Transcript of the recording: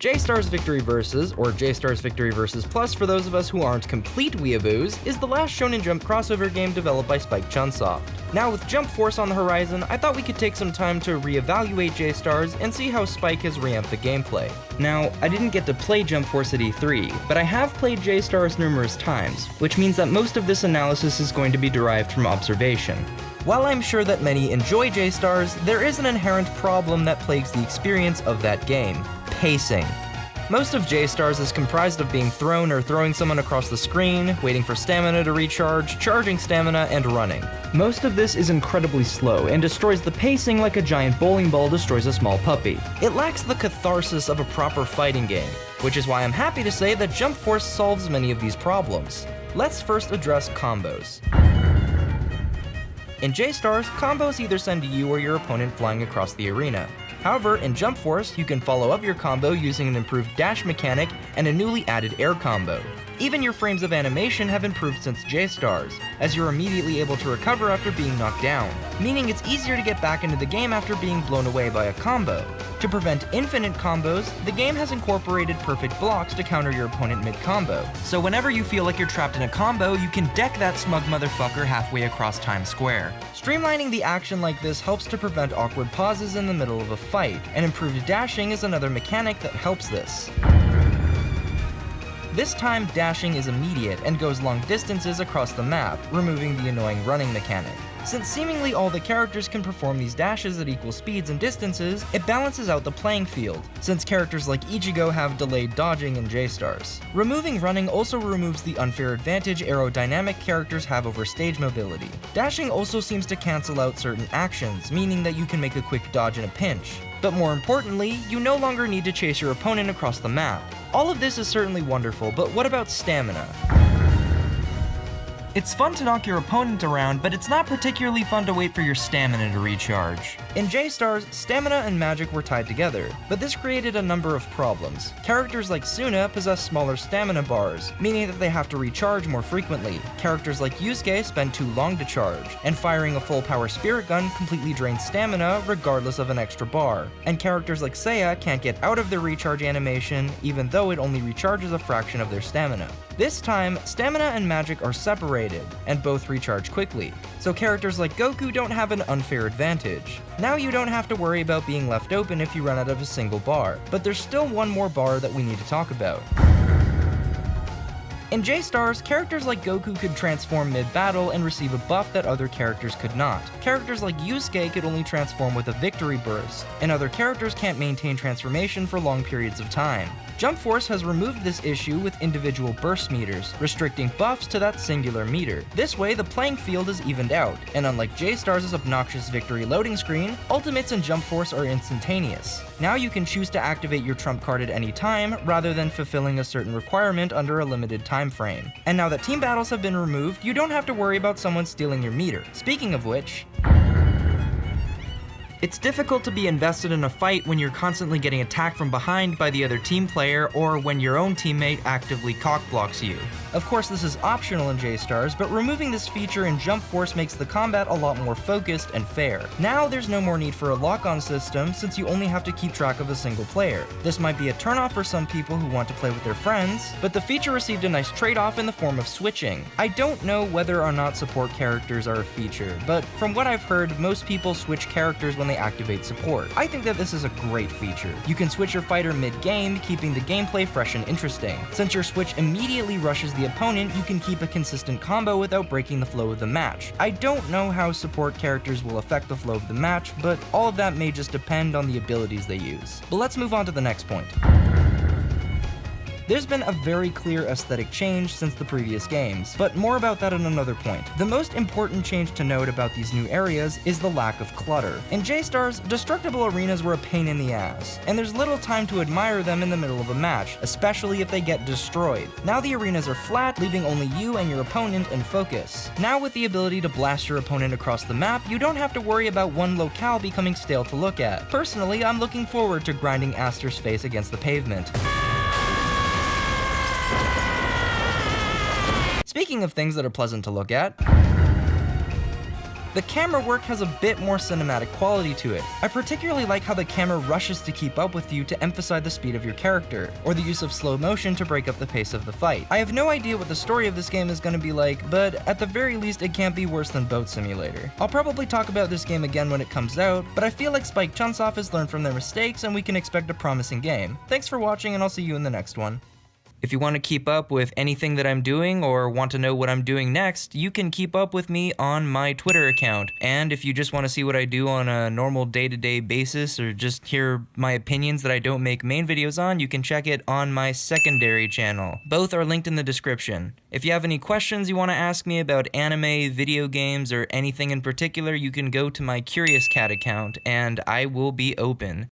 J-Stars Victory Versus, or J-Stars Victory Versus Plus for those of us who aren't complete weeaboos, is the last Shonen Jump crossover game developed by Spike Chunsoft. Now with Jump Force on the horizon, I thought we could take some time to re-evaluate J-Stars and see how Spike has reamped the gameplay. Now, I didn't get to play Jump Force at E3, but I have played J-Stars numerous times, which means that most of this analysis is going to be derived from observation. While I'm sure that many enjoy J-Stars, there is an inherent problem that plagues the experience of that game: pacing. Most of J-Stars is comprised of being thrown or throwing someone across the screen, waiting for stamina to recharge, charging stamina, and running. Most of this is incredibly slow and destroys the pacing like a giant bowling ball destroys a small puppy. It lacks the catharsis of a proper fighting game, which is why I'm happy to say that Jump Force solves many of these problems. Let's first address combos. In J-Stars, combos either send you or your opponent flying across the arena. However, in Jump Force, you can follow up your combo using an improved dash mechanic and a newly added air combo. Even your frames of animation have improved since J-Stars, as you're immediately able to recover after being knocked down, meaning it's easier to get back into the game after being blown away by a combo. To prevent infinite combos, the game has incorporated perfect blocks to counter your opponent mid-combo. So whenever you feel like you're trapped in a combo, you can deck that smug motherfucker halfway across Times Square. Streamlining the action like this helps to prevent awkward pauses in the middle of a fight, and improved dashing is another mechanic that helps this. This time, dashing is immediate and goes long distances across the map, removing the annoying running mechanic. Since seemingly all the characters can perform these dashes at equal speeds and distances, it balances out the playing field, since characters like Ichigo have delayed dodging in J-Stars. Removing running also removes the unfair advantage aerodynamic characters have over stage mobility. Dashing also seems to cancel out certain actions, meaning that you can make a quick dodge in a pinch. But more importantly, you no longer need to chase your opponent across the map. All of this is certainly wonderful, but what about stamina? It's fun to knock your opponent around, but it's not particularly fun to wait for your stamina to recharge. In J-Stars, stamina and magic were tied together, but this created a number of problems. Characters like Suna possess smaller stamina bars, meaning that they have to recharge more frequently. Characters like Yusuke spend too long to charge, and firing a full power spirit gun completely drains stamina regardless of an extra bar. And characters like Seiya can't get out of their recharge animation, even though it only recharges a fraction of their stamina. This time, stamina and magic are separated, and both recharge quickly, so characters like Goku don't have an unfair advantage. Now you don't have to worry about being left open if you run out of a single bar, but there's still one more bar that we need to talk about. In J-Stars, characters like Goku could transform mid-battle and receive a buff that other characters could not. Characters like Yusuke could only transform with a victory burst, and other characters can't maintain transformation for long periods of time. Jump Force has removed this issue with individual burst meters, restricting buffs to that singular meter. This way, the playing field is evened out, and unlike J-Stars' obnoxious victory loading screen, ultimates in Jump Force are instantaneous. Now you can choose to activate your trump card at any time, rather than fulfilling a certain requirement under a limited time frame. And now that team battles have been removed, you don't have to worry about someone stealing your meter. Speaking of which, it's difficult to be invested in a fight when you're constantly getting attacked from behind by the other team player, or when your own teammate actively cockblocks you. Of course, this is optional in J-Stars, but removing this feature in Jump Force makes the combat a lot more focused and fair. Now there's no more need for a lock-on system, since you only have to keep track of a single player. This might be a turnoff for some people who want to play with their friends, but the feature received a nice trade-off in the form of switching. I don't know whether or not support characters are a feature, but from what I've heard, most people switch characters when they activate support. I think that this is a great feature. You can switch your fighter mid-game, keeping the gameplay fresh and interesting. Since your switch immediately rushes the opponent, you can keep a consistent combo without breaking the flow of the match. I don't know how support characters will affect the flow of the match, but all of that may just depend on the abilities they use. But let's move on to the next point. There's been a very clear aesthetic change since the previous games, but more about that at another point. The most important change to note about these new areas is the lack of clutter. In J-Stars, destructible arenas were a pain in the ass, and there's little time to admire them in the middle of a match, especially if they get destroyed. Now the arenas are flat, leaving only you and your opponent in focus. Now with the ability to blast your opponent across the map, you don't have to worry about one locale becoming stale to look at. Personally, I'm looking forward to grinding Aster's face against the pavement. Speaking of things that are pleasant to look at, The camera work has a bit more cinematic quality to it. I particularly like how the camera rushes to keep up with you to emphasize the speed of your character, or the use of slow motion to break up the pace of the fight. I have no idea what the story of this game is going to be like, but at the very least it can't be worse than Boat Simulator. I'll probably talk about this game again when it comes out, but I feel like Spike Chunsoft has learned from their mistakes and we can expect a promising game. Thanks for watching, and I'll see you in the next one. If you want to keep up with anything that I'm doing or want to know what I'm doing next, you can keep up with me on my Twitter account. And if you just want to see what I do on a normal day-to-day basis or just hear my opinions that I don't make main videos on, you can check it on my secondary channel. Both are linked in the description. If you have any questions you want to ask me about anime, video games, or anything in particular, you can go to my Curious Cat account and I will be open.